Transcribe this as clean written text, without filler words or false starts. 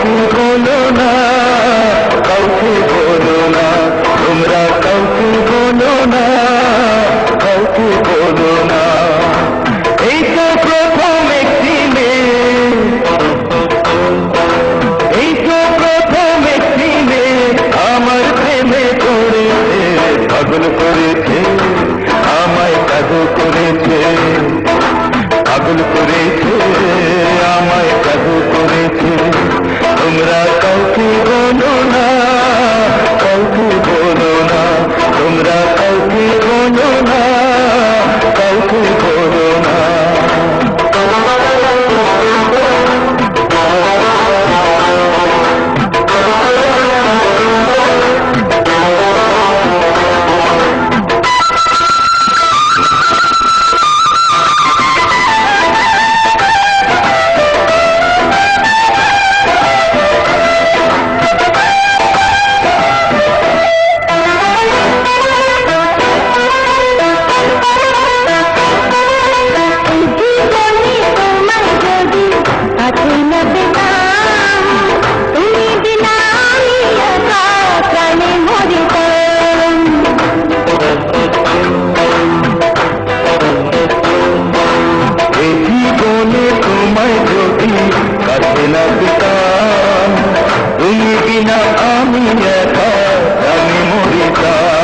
কাউকে বলো না, কাউকে বলো না, তোমরা কাউকে বলো না, কাউকে বলো না। এই তো প্রথম একটি মেয়ে, এই তো প্রথম একটি মেয়ে আমার প্রেমে পড়েছে, পাগল করেছে, আমায় কাজু করেছে, পাগল করেছে, আমায় কাজু করেছে। তোমরা কাউকে বলো না, কাউকে বলো না, তোমরা কাউকে বলো না, কাউকে বলো না। তোমায় যদি কাছে না পেতাম, তুমি বিনা আমি একা, আমি মরিতাম।